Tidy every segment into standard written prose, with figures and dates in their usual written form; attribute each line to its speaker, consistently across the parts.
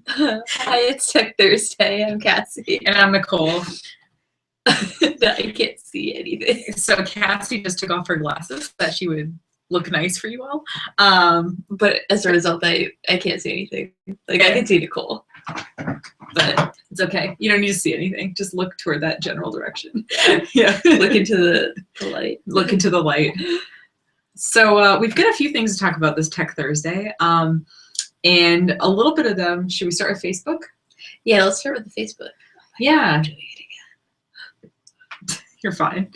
Speaker 1: Hi, it's Tech Thursday. I'm Cassie.
Speaker 2: And I'm Nicole.
Speaker 1: I can't see anything.
Speaker 2: So Cassie just took off her glasses so that she would look nice for you all.
Speaker 1: But as a result, I can't see anything. Like, I can see Nicole.
Speaker 2: But it's okay. You don't need to see anything. Just look toward that general direction.
Speaker 1: Yeah. Look into the light.
Speaker 2: Look into the light. So we've got a few things to talk about this Tech Thursday. And a little bit of them. Should we start with Facebook?
Speaker 1: Yeah, let's start with the Facebook.
Speaker 2: Yeah. You're fine.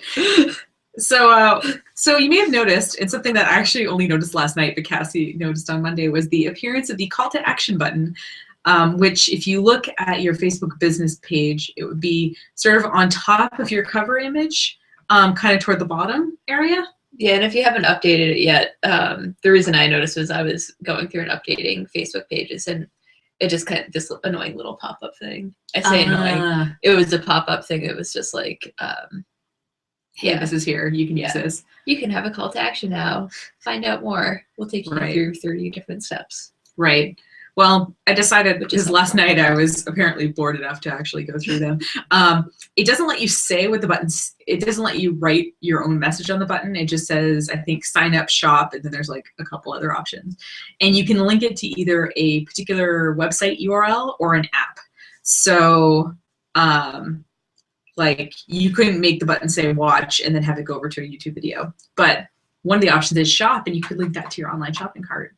Speaker 2: So you may have noticed, and something that I actually only noticed last night, but Cassie noticed on Monday, was the appearance of the call to action button, which if you look at your Facebook business page, it would be sort of on top of your cover image, kind of toward the bottom area.
Speaker 1: Yeah, and if you haven't updated it yet, the reason I noticed was I was going through and updating Facebook pages, and it just kind of this annoying little pop-up thing. I say annoying. It was a pop-up thing. It was just like,
Speaker 2: hey, this is here. You can use this.
Speaker 1: You can have a call to action now. Find out more. We'll take you through 30 different steps.
Speaker 2: Right. Well, I decided, because last night I was apparently bored enough to actually go through them. It doesn't let you say what the buttons, it doesn't let you write your own message on the button. It just says, I think, sign up, shop, and then there's like a couple other options. And you can link it to either a particular website URL or an app. So like you couldn't make the button say watch and then have it go over to a YouTube video. But one of the options is shop, and you could link that to your online shopping cart.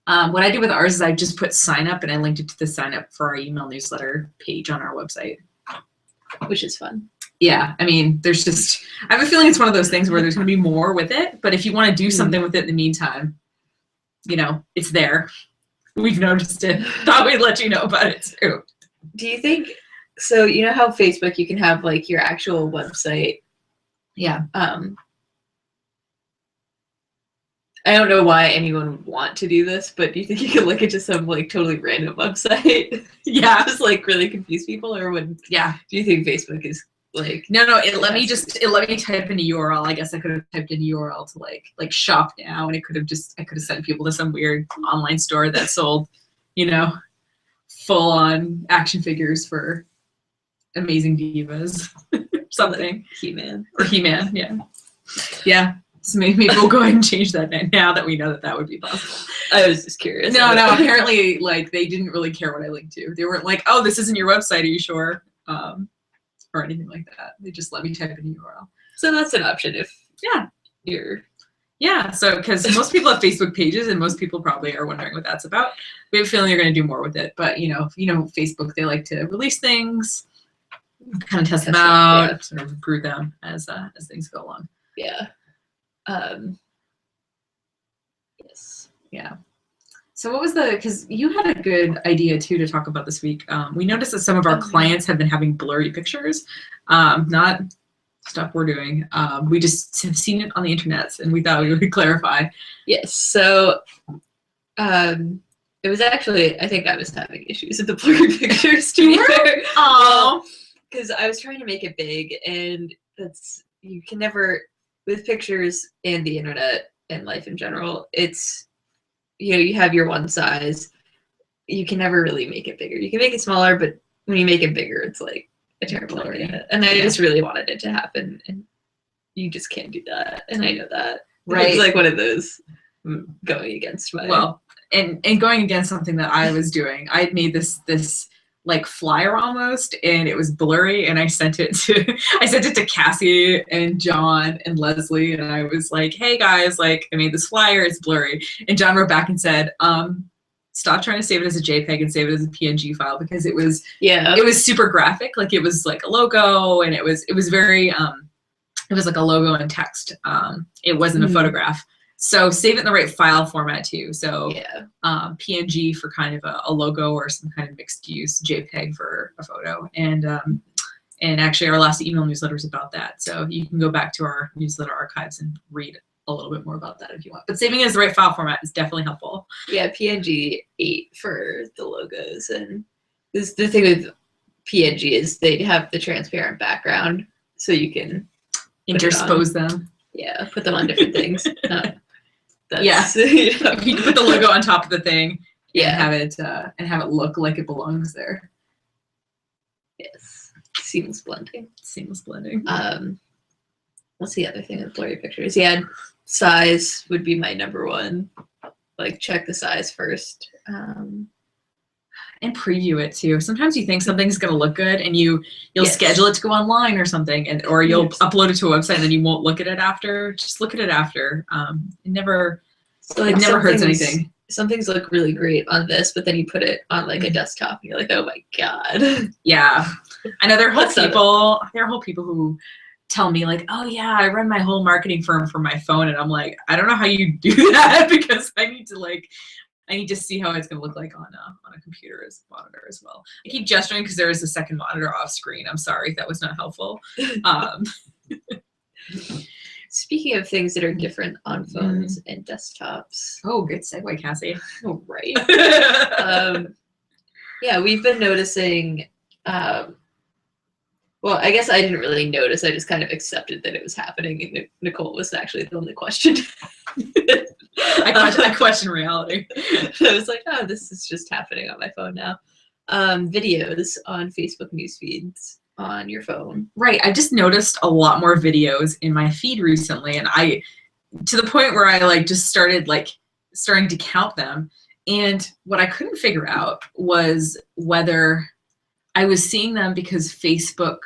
Speaker 2: What I did with ours is I just put sign up, and I linked it to the sign up for our email newsletter page on our website.
Speaker 1: Which is fun.
Speaker 2: Yeah, I mean, there's just, I have a feeling it's one of those things where there's going to be more with it, but if you want to do something with it in the meantime, you know, it's there. We've noticed it. Thought we'd let you know about it too.
Speaker 1: Do you think, so you know how Facebook, you can have like your actual website?
Speaker 2: Yeah.
Speaker 1: I don't know why anyone would want to do this, but do you think you could link it to some like totally random website?
Speaker 2: Yeah.
Speaker 1: Just like really confuse people, or would?
Speaker 2: Yeah.
Speaker 1: Do you think Facebook is like?
Speaker 2: No. It let me type in a URL. I guess I could have typed in a URL to like shop now, and I could have sent people to some weird online store that sold, you know, full on action figures for amazing divas, something.
Speaker 1: He-Man.
Speaker 2: Or He-Man. Yeah. Yeah. So maybe we'll go ahead and change that now that we know that would be possible.
Speaker 1: I was just curious.
Speaker 2: No. Apparently, like, they didn't really care what I linked to. They weren't like, oh, this isn't your website. Are you sure? Or anything like that. They just let me type in a URL.
Speaker 1: So that's an option if you're.
Speaker 2: Yeah. So because most people have Facebook pages, and most people probably are wondering what that's about. We have a feeling they're going to do more with it. But you know, Facebook, they like to release things, kind of test them out, sort of improve them as things go along.
Speaker 1: Yeah. Yes.
Speaker 2: Yeah. So what was because you had a good idea too to talk about this week. We noticed that some of our clients have been having blurry pictures, not stuff we're doing. We just have seen it on the internet, and we thought we would clarify.
Speaker 1: Yes. So it was actually, I think I was having issues with the blurry pictures, to be fair.
Speaker 2: Oh.
Speaker 1: Because I was trying to make it big, and you can never, with pictures and the internet and life in general, it's, you have your one size. You can never really make it bigger. You can make it smaller, but when you make it bigger, it's like a terrible idea. And I just really wanted it to happen, and you just can't do that. And I know that.
Speaker 2: Right.
Speaker 1: It's like one of those going against my...
Speaker 2: Well, and going against something that I was doing. I had made this like flyer almost, and it was blurry, and I sent it to Cassie and John and Leslie, and I was like, hey guys, like, I made this flyer, it's blurry. And John wrote back and said, stop trying to save it as a JPEG and save it as a PNG file, because it was super graphic. Like, it was like a logo, and it was very it was like a logo and text. It wasn't a photograph. So save it in the right file format too. So PNG for kind of a logo, or some kind of mixed use, JPEG for a photo. And actually our last email newsletter is about that. So you can go back to our newsletter archives and read a little bit more about that if you want. But saving it as the right file format is definitely helpful.
Speaker 1: Yeah, PNG 8 for the logos. And the thing with PNG is they have the transparent background, so you can
Speaker 2: interpose them.
Speaker 1: Yeah, put them on different things.
Speaker 2: You can put the logo on top of the thing,
Speaker 1: Yeah.
Speaker 2: and have it look like it belongs there.
Speaker 1: Yes. Seamless blending.
Speaker 2: Seamless blending.
Speaker 1: What's the other thing with blurry pictures? Yeah, size would be my number one. Like, check the size first.
Speaker 2: And preview it too. Sometimes you think something's gonna look good, and you'll schedule it to go online or something, or you'll upload it to a website, and then you won't look at it after. Just look at it after. It never hurts anything.
Speaker 1: Some things look really great on this, but then you put it on like a desktop, and you're like, oh my god.
Speaker 2: Yeah, I know there are whole people who tell me like, oh yeah, I run my whole marketing firm from my phone, and I'm like, I don't know how you do that because I need to see how it's going to look like on a computer as monitor as well. I keep gesturing because there is a second monitor off screen. I'm sorry if that was not helpful.
Speaker 1: Speaking of things that are different on phones and desktops.
Speaker 2: Oh, good segue, Cassie.
Speaker 1: Oh, right. Yeah, we've been noticing. Well, I guess I didn't really notice. I just kind of accepted that it was happening, and Nicole was actually the one that questioned.
Speaker 2: I question reality.
Speaker 1: I was like, oh, this is just happening on my phone now. Videos on Facebook newsfeeds on your phone.
Speaker 2: Right. I just noticed a lot more videos in my feed recently, and to the point where I just starting to count them. And what I couldn't figure out was whether I was seeing them because Facebook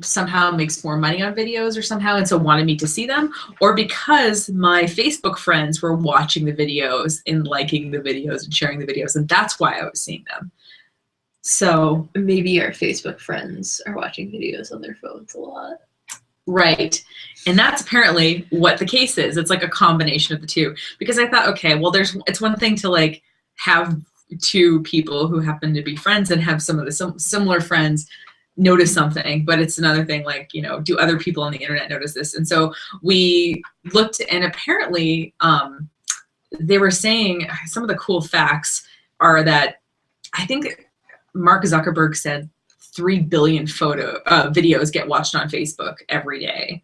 Speaker 2: somehow makes more money on videos or somehow, and so wanted me to see them, or because my Facebook friends were watching the videos and liking the videos and sharing the videos, and that's why I was seeing them. So
Speaker 1: maybe our Facebook friends are watching videos on their phones a lot.
Speaker 2: Right. And that's apparently what the case is. It's like a combination of the two, because I thought, okay, well, it's one thing to have two people who happen to be friends and have some of the similar friends notice something, but it's another thing do other people on the internet notice this? And so we looked, and apparently they were saying some of the cool facts are that I think Mark Zuckerberg said 3 billion videos get watched on Facebook every day.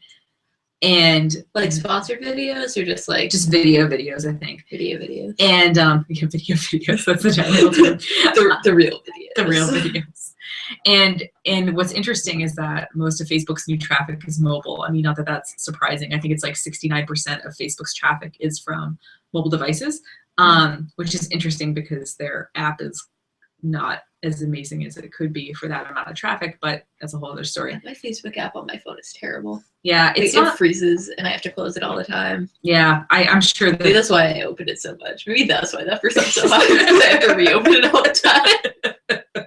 Speaker 2: And
Speaker 1: sponsored videos or just
Speaker 2: video videos, I think.
Speaker 1: Video videos.
Speaker 2: And video videos, that's the general term.
Speaker 1: the real videos.
Speaker 2: The real videos. And what's interesting is that most of Facebook's new traffic is mobile. I mean, not that that's surprising. I think it's 69% of Facebook's traffic is from mobile devices, which is interesting because their app is not as amazing as it could be for that amount of traffic, but that's a whole other story.
Speaker 1: My Facebook app on my phone is terrible.
Speaker 2: Yeah,
Speaker 1: it freezes and I have to close it all the time.
Speaker 2: Yeah, I'm sure
Speaker 1: maybe that's why I opened it so much. Maybe that's why that percent's so high, because I have to reopen it all the time.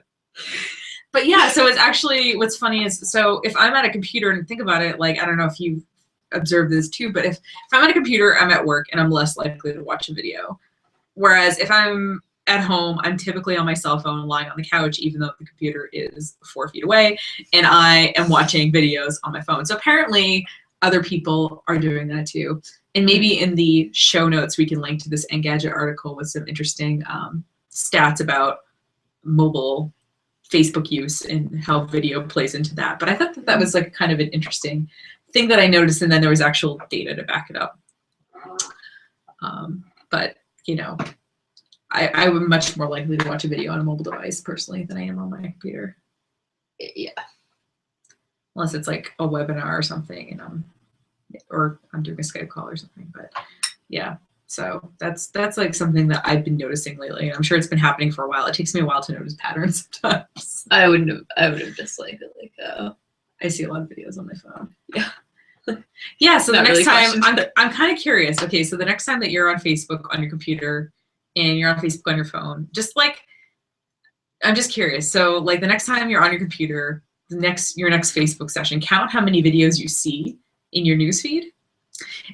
Speaker 2: But yeah, so it's actually, what's funny is, so if I'm at a computer, and think about it, I don't know if you've observed this too, but if I'm at a computer, I'm at work, and I'm less likely to watch a video. Whereas if I'm at home, I'm typically on my cell phone lying on the couch, even though the computer is 4 feet away, and I am watching videos on my phone. So apparently other people are doing that too. And maybe in the show notes, we can link to this Engadget article with some interesting stats about mobile Facebook use and how video plays into that. But I thought that was kind of an interesting thing that I noticed, and then there was actual data to back it up. But I'm much more likely to watch a video on a mobile device personally than I am on my computer.
Speaker 1: Yeah.
Speaker 2: Unless it's a webinar or something, and I'm doing a Skype call or something. But yeah, so that's something that I've been noticing lately, and I'm sure it's been happening for a while. It takes me a while to notice patterns sometimes.
Speaker 1: I would have just
Speaker 2: I see a lot of videos on my phone.
Speaker 1: Yeah.
Speaker 2: Yeah, so the next
Speaker 1: really
Speaker 2: time, I'm kind of curious. Okay, so the next time that you're on Facebook on your computer and you're on Facebook on your phone, I'm just curious. So the next time you're on your computer, your next Facebook session, count how many videos you see in your newsfeed.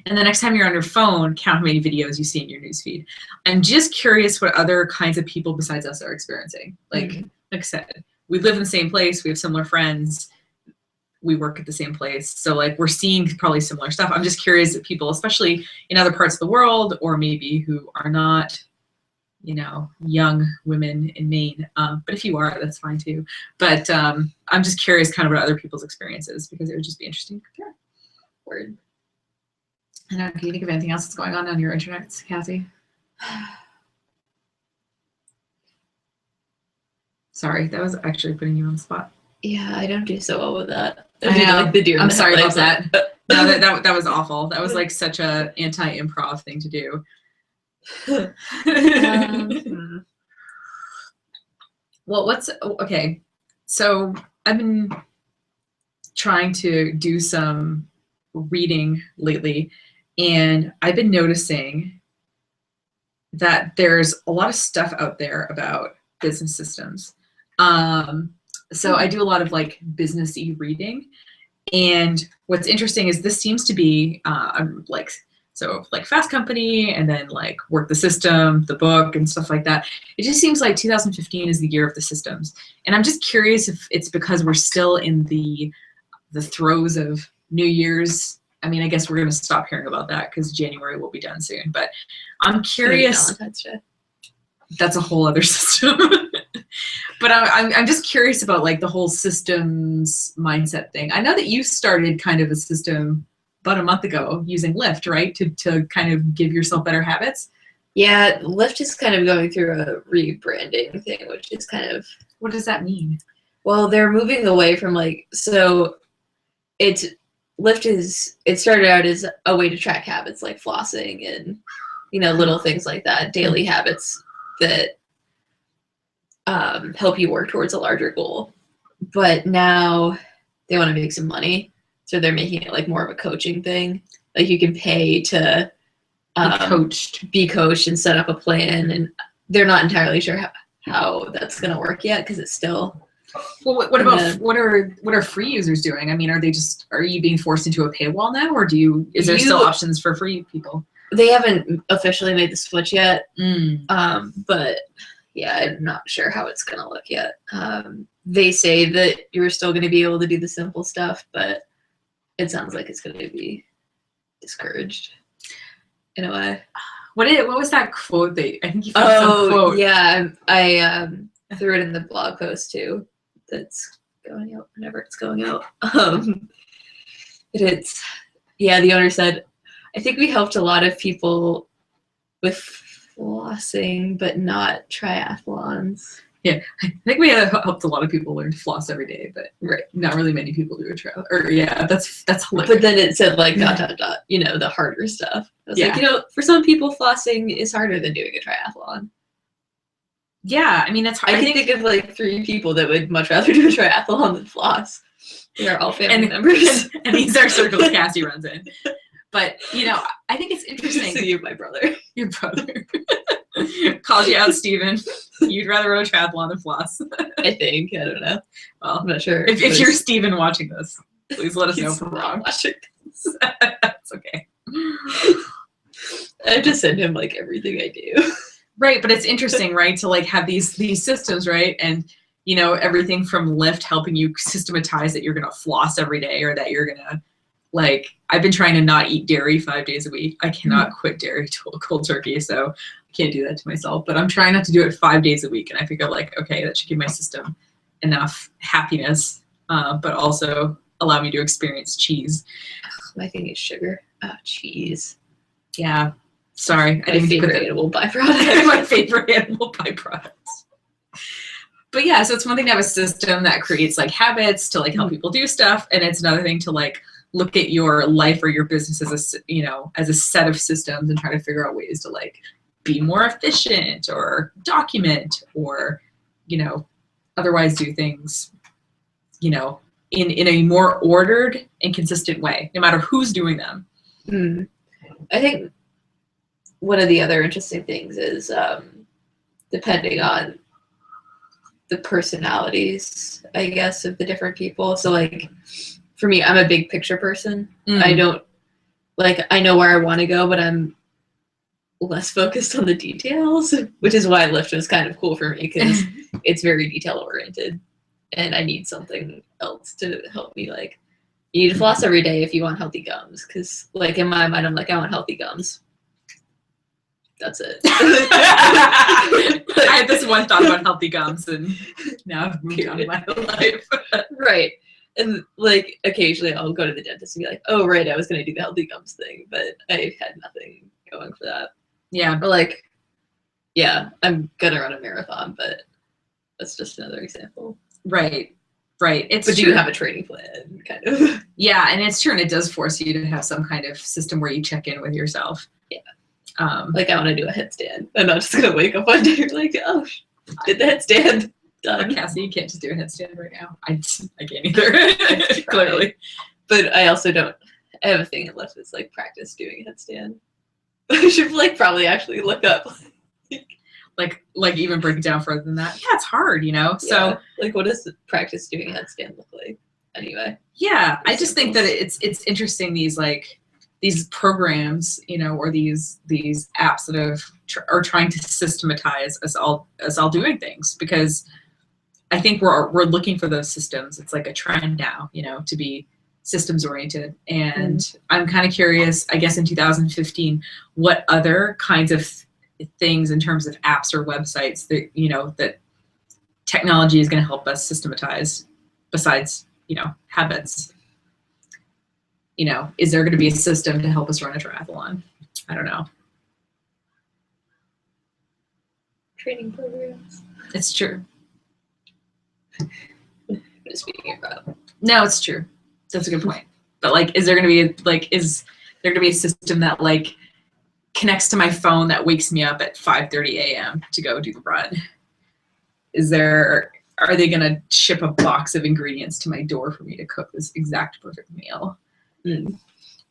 Speaker 2: And the next time you're on your phone, count how many videos you see in your newsfeed. I'm just curious what other kinds of people besides us are experiencing. Like I said, we live in the same place, we have similar friends, we work at the same place. So we're seeing probably similar stuff. I'm just curious if people, especially in other parts of the world, or maybe who are not, young women in Maine. But if you are, that's fine too. But I'm just curious kind of what other people's experiences, because it would just be interesting to compare.
Speaker 1: Word.
Speaker 2: I don't know, can you think of anything else that's going on your internet, Cassie? Sorry, that was actually putting you on the spot.
Speaker 1: Yeah, I don't do so well with that.
Speaker 2: I
Speaker 1: do
Speaker 2: know.
Speaker 1: like the deer in
Speaker 2: I'm
Speaker 1: the
Speaker 2: sorry about
Speaker 1: headlights,
Speaker 2: that. No, that was awful. That was like such a anti-improv thing to do.
Speaker 1: hmm.
Speaker 2: Well, okay. So I've been trying to do some reading lately, and I've been noticing that there's a lot of stuff out there about business systems. So I do a lot of like business-y reading, and what's interesting is this seems to be like Fast Company, and then like Work the System, the book, and stuff like that. It just seems like 2015 is the year of the systems, and I'm just curious if it's because we're still in the throes of New Year's. I mean, I guess we're going to stop hearing about that because January will be done soon. But I'm curious. That's a whole other system. But I'm just curious about like the whole systems mindset thing. I know that you started kind of a system about a month ago using Lyft, right? To kind of give yourself better habits.
Speaker 1: Yeah, Lyft is kind of going through a rebranding thing, which is kind of.
Speaker 2: What does that mean?
Speaker 1: Well, they're moving away from it started out as a way to track habits like flossing and, little things like that, daily habits that help you work towards a larger goal. But now they want to make some money, so they're making it like more of a coaching thing. Like you can pay to be coached and set up a plan, and they're not entirely sure how that's going to work yet because it's still.
Speaker 2: Well, what are free users doing? I mean, are you being forced into a paywall now, or is there still options for free people?
Speaker 1: They haven't officially made the switch yet. But yeah, I'm not sure how it's gonna look yet. They say that you're still gonna be able to do the simple stuff, but it sounds like it's gonna be discouraged in a way.
Speaker 2: What was that quote that I think you found some quote?
Speaker 1: Yeah, I threw it in the blog post too. That's going out whenever it's going out. The owner said, I think we helped a lot of people with flossing, but not triathlons.
Speaker 2: Yeah, I think we have helped a lot of people learn to floss every day, but not really many people do a triathlon. Or that's hilarious.
Speaker 1: But then it said like ... the harder stuff. I was like, for some people, flossing is harder than doing a triathlon.
Speaker 2: Yeah, I mean, that's hard.
Speaker 1: I can think of like 3 people that would much rather do a triathlon than floss. They're all family members.
Speaker 2: And these are circles Cassie runs in. But, I think it's interesting.
Speaker 1: So you're my brother.
Speaker 2: Your brother. Calls you out, Steven. You'd rather run a triathlon than floss.
Speaker 1: I think. I don't know.
Speaker 2: Well,
Speaker 1: I'm not sure.
Speaker 2: If you're Steven watching this, please let us know if we're wrong. That's okay.
Speaker 1: I just send him like everything I do.
Speaker 2: Right, but it's interesting, right, to like have these systems, right? And everything from Lyft helping you systematize that you're gonna floss every day, or that you're gonna I've been trying to not eat dairy 5 days a week. I cannot quit dairy cold turkey, so I can't do that to myself. But I'm trying not to do it 5 days a week, and I figure okay, that should give my system enough happiness, but also allow me to experience cheese.
Speaker 1: My thing is sugar. Cheese.
Speaker 2: Yeah. Sorry,
Speaker 1: I didn't favorite animal byproduct.
Speaker 2: My favorite animal byproduct. But yeah, so it's one thing to have a system that creates like habits to like help people do stuff, and it's another thing to like look at your life or your business as a set of systems and try to figure out ways to like be more efficient or document or otherwise do things in a more ordered and consistent way, no matter who's doing them.
Speaker 1: I think one of the other interesting things is depending on the personalities, I guess, of the different people. So like for me, I'm a big picture person. I don't I know where I want to go, but I'm less focused on the details, which is why Lyft was kind of cool for me because it's very detail oriented, and I need something else to help me. Like, you need to floss every day if you want healthy gums, because like in my mind, I'm like, I want healthy gums. That's it.
Speaker 2: I had this one thought about healthy gums, and now I've moved on in my life.
Speaker 1: Right. And like occasionally I'll go to the dentist and be like, oh right, I was gonna do the healthy gums thing, but I had nothing going for that.
Speaker 2: Yeah.
Speaker 1: Or like, yeah, I'm gonna run a marathon, but That's just another example.
Speaker 2: Right. It's
Speaker 1: But do
Speaker 2: true.
Speaker 1: you have a training plan, kind of?
Speaker 2: Yeah, and it's true, and it does force you to have some kind of system where you check in with yourself.
Speaker 1: Yeah.
Speaker 2: Like
Speaker 1: I want to do a headstand. I'm not just gonna wake up one day and like, oh, did the headstand. Done.
Speaker 2: Cassie, you can't just do a headstand right now. I can't either. Clearly.
Speaker 1: But I also don't. I have a thing in life that's like practice doing a headstand. I should like probably actually look up.
Speaker 2: like even break it down further than that. Yeah, it's hard, So
Speaker 1: like, what does practice doing a headstand look like? Anyway.
Speaker 2: Yeah, I just think that it's interesting these programs, or these apps that are trying to systematize us all doing things, because I think we're looking for those systems. It's like a trend now, to be systems oriented. And I'm kind of curious, I guess in 2015, what other kinds of things in terms of apps or websites that, that technology is going to help us systematize besides, habits. Is there going to be a system to help us run a triathlon? I don't know.
Speaker 1: Training programs.
Speaker 2: It's true.
Speaker 1: Just speaking about.
Speaker 2: No, it's true. That's a good point. But is there going to be a system that connects to my phone that wakes me up at 5:30 a.m. to go do the run? Are they going to ship a box of ingredients to my door for me to cook this exact perfect meal? I'm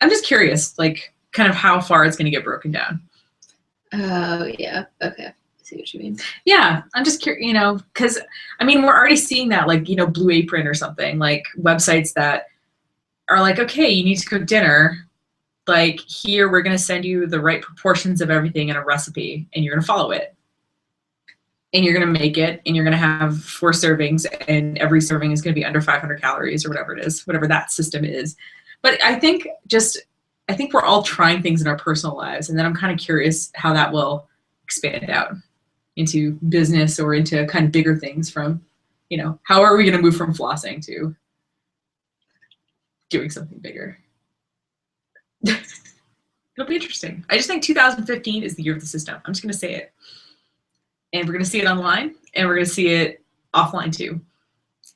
Speaker 2: just curious, kind of how far it's going to get broken down.
Speaker 1: Oh, yeah. Okay. I see what you mean.
Speaker 2: Yeah, I'm just curious, because, we're already seeing that, Blue Apron or something, websites that are okay, you need to cook dinner. Here, we're going to send you the right proportions of everything in a recipe, and you're going to follow it. And you're going to make it, and you're going to have 4 servings, and every serving is going to be under 500 calories or whatever it is, whatever that system is. But I think we're all trying things in our personal lives, and then I'm kind of curious how that will expand out into business or into kind of bigger things from, how are we going to move from flossing to doing something bigger? It'll be interesting. I just think 2015 is the year of the system. I'm just going to say it. And we're going to see it online, and we're going to see it offline too.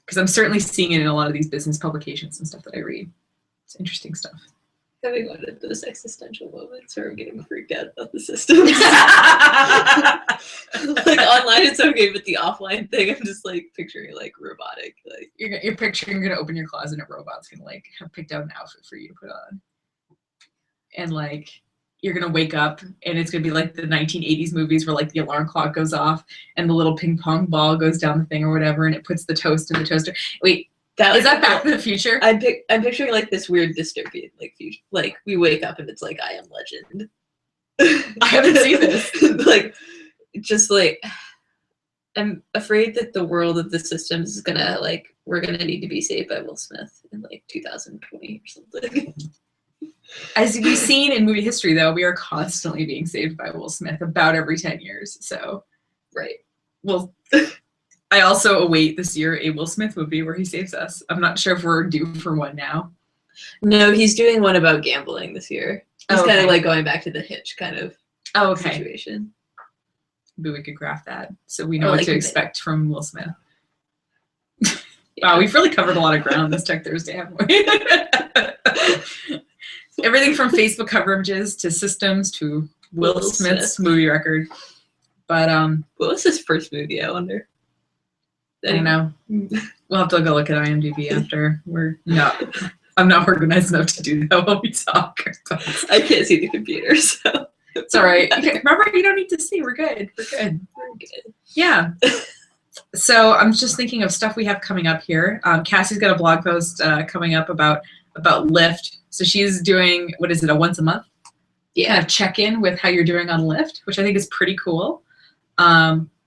Speaker 2: Because I'm certainly seeing it in a lot of these business publications and stuff that I read. It's interesting stuff.
Speaker 1: Having one of those existential moments where I'm getting freaked out about the system. Online it's okay, but the offline thing, I'm just picturing robotic.
Speaker 2: You're picturing you're going to open your closet and a robot's going to have picked out an outfit for you to put on. And you're going to wake up and it's going to be the 1980s movies where the alarm clock goes off and the little ping pong ball goes down the thing or whatever, and it puts the toast in the toaster. Wait, is that Back to the Future?
Speaker 1: I'm picturing this weird dystopian future. We wake up and it's I Am Legend.
Speaker 2: I haven't seen this.
Speaker 1: I'm afraid that the world of the systems is gonna we're gonna need to be saved by Will Smith in 2020 or something.
Speaker 2: As you've seen in movie history, though, we are constantly being saved by Will Smith about every 10 years. So,
Speaker 1: right.
Speaker 2: Well, I also await this year a Will Smith movie where he saves us. I'm not sure if we're due for one now.
Speaker 1: No, he's doing one about gambling this year. He's kind of going back to the Hitch kind of situation.
Speaker 2: Maybe we could craft that so we know what to expect from Will Smith. Wow, we've really covered a lot of ground this Tech Thursday, haven't we? Everything from Facebook cover images to systems to Will Smith's movie record. But
Speaker 1: what was his first movie, I wonder?
Speaker 2: I don't know. We'll have to go look at IMDb after. I'm not organized enough to do that while we talk.
Speaker 1: I can't see the computer, so
Speaker 2: it's all right. Remember, you don't need to see. We're good. Yeah. So I'm just thinking of stuff we have coming up here. Cassie's got a blog post coming up about Lyft. So she's doing, what is it, a once a month?
Speaker 1: Yeah.
Speaker 2: Kind of check-in with how you're doing on Lyft, which I think is pretty cool.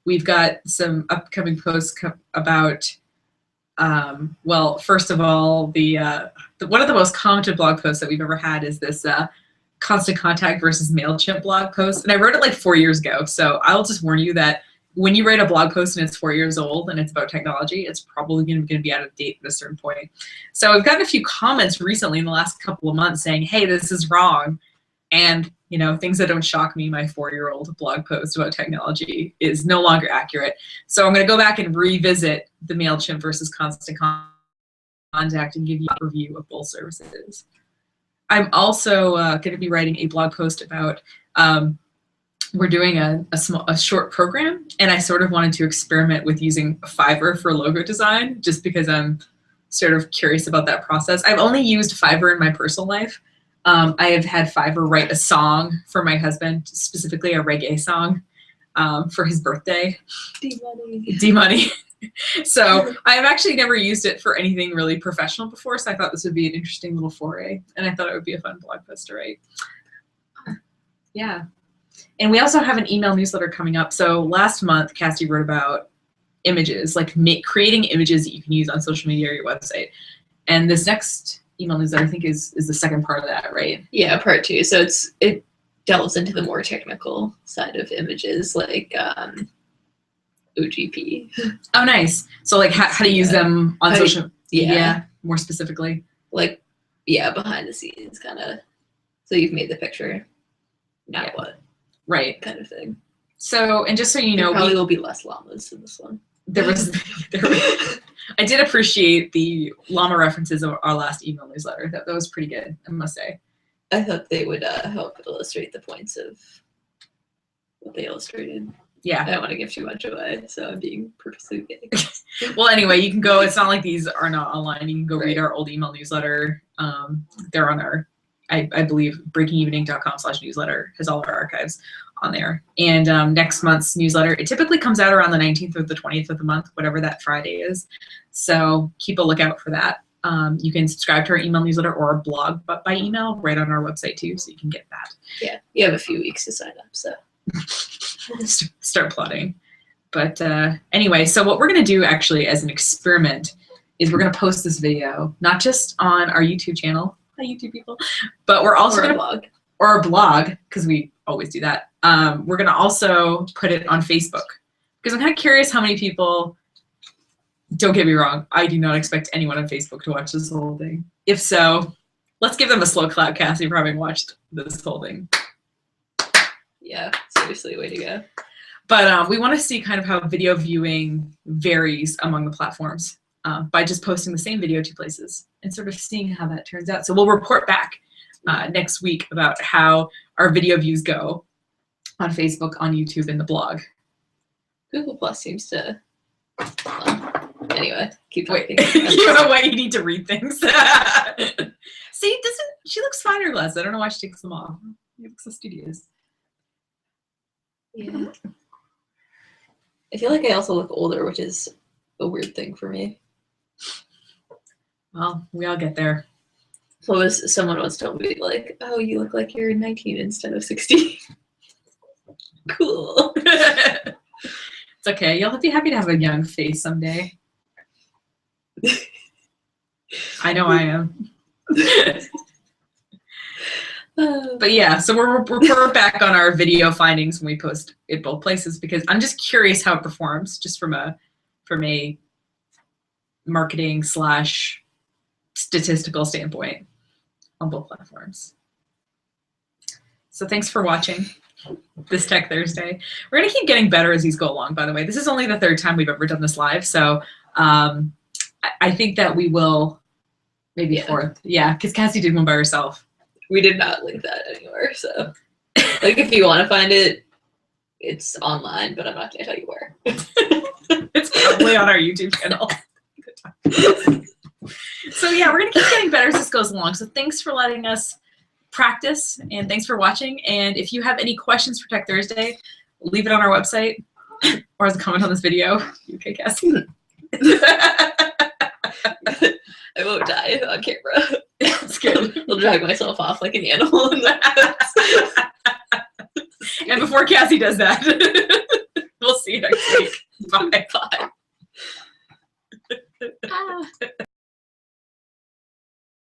Speaker 2: We've got some upcoming posts about, well, first of all, one of the most commented blog posts that we've ever had is this Constant Contact versus MailChimp blog post. And I wrote it 4 years ago. So I'll just warn you that when you write a blog post and it's 4 years old and it's about technology, it's probably going to be out of date at a certain point. So I've gotten a few comments recently in the last couple of months saying, hey, this is wrong. And You know, things that don't shock me, my 4-year-old blog post about technology is no longer accurate. So I'm going to go back and revisit the MailChimp versus Constant Contact and give you a review of both services. I'm also going to be writing a blog post about, we're doing a short program, and I sort of wanted to experiment with using Fiverr for logo design, just because I'm sort of curious about that process. I've only used Fiverr in my personal life. I have had Fiverr write a song for my husband, specifically a reggae song, for his birthday. D-Money. So I've actually never used it for anything really professional before, so I thought this would be an interesting little foray, and I thought it would be a fun blog post to write. Yeah. And we also have an email newsletter coming up. So last month, Cassie wrote about images, like creating images that you can use on social media or your website. And this next email newsletter, I think, is the second part of that, right?
Speaker 1: Yeah, part 2. So it delves into the more technical side of images, like OGP.
Speaker 2: Oh, nice. So like how to use them on social
Speaker 1: media,
Speaker 2: more specifically.
Speaker 1: Like, yeah, behind the scenes kind of. So you've made the picture. Now what?
Speaker 2: Right.
Speaker 1: Kind of thing.
Speaker 2: So, and just so you know,
Speaker 1: there probably will be less llamas in this one.
Speaker 2: There was I did appreciate the llama references of our last email newsletter. That was pretty good, I must say.
Speaker 1: I thought they would help illustrate the points of what they illustrated.
Speaker 2: Yeah.
Speaker 1: I don't want to give too much away, so I'm being purposely vague.
Speaker 2: Well, anyway, you can go. It's not like these are not online. You can go read our old email newsletter. They're on our, I believe, breakingevening.com/newsletter has all our archives on there. And next month's newsletter, it typically comes out around the 19th or the 20th of the month, whatever that Friday is. So keep a lookout for that. You can subscribe to our email newsletter or our blog by email right on our website too, so you can get that.
Speaker 1: Yeah, you have a few weeks to sign up, so.
Speaker 2: Start plotting. But anyway, so what we're going to do actually as an experiment is we're going to post this video, not just on our YouTube channel, hi YouTube people, but we're also going to blog. Or our blog, because we always do that. We're going to also put it on Facebook, because I'm kind of curious how many people, don't get me wrong, I do not expect anyone on Facebook to watch this whole thing. If so, let's give them a slow clap, Cassie, for having watched this whole thing.
Speaker 1: Yeah, seriously, way to go.
Speaker 2: But we want to see kind of how video viewing varies among the platforms by just posting the same video 2 places and sort of seeing how that turns out. So we'll report back next week about how our video views go on Facebook, on YouTube, and the blog.
Speaker 1: Google Plus seems to. Anyway, keep
Speaker 2: talking. You know why you need to read things. See, she looks fine in her glasses. I don't know why she takes them off. You look so studious.
Speaker 1: Yeah. I feel like I also look older, which is a weird thing for me.
Speaker 2: Well, we all get there.
Speaker 1: So someone once told me, like, oh, you look like you're 19 instead of 16. Cool.
Speaker 2: It's okay. You'll be happy to have a young face someday. I know I am. But yeah, so we're back on our video findings when we post it both places, because I'm just curious how it performs, just from a marketing / statistical standpoint on both platforms. So thanks for watching this Tech Thursday. We're gonna keep getting better as these go along, by the way. This is only the 3rd time we've ever done this live, so I think that we will, maybe 4th. Yeah, because Cassie did one by herself.
Speaker 1: We did not link that anywhere, so like if you want to find it, it's online, but I'm not going to tell you where.
Speaker 2: It's probably on our YouTube channel. So yeah, we're going to keep getting better as this goes along. So thanks for letting us practice, and thanks for watching. And if you have any questions for Tech Thursday, leave it on our website or as a comment on this video. Okay, Cassie?
Speaker 1: I won't die on camera.
Speaker 2: That's good.
Speaker 1: I'll drag myself off like an animal.
Speaker 2: And before Cassie does that, we'll see you next week. Bye.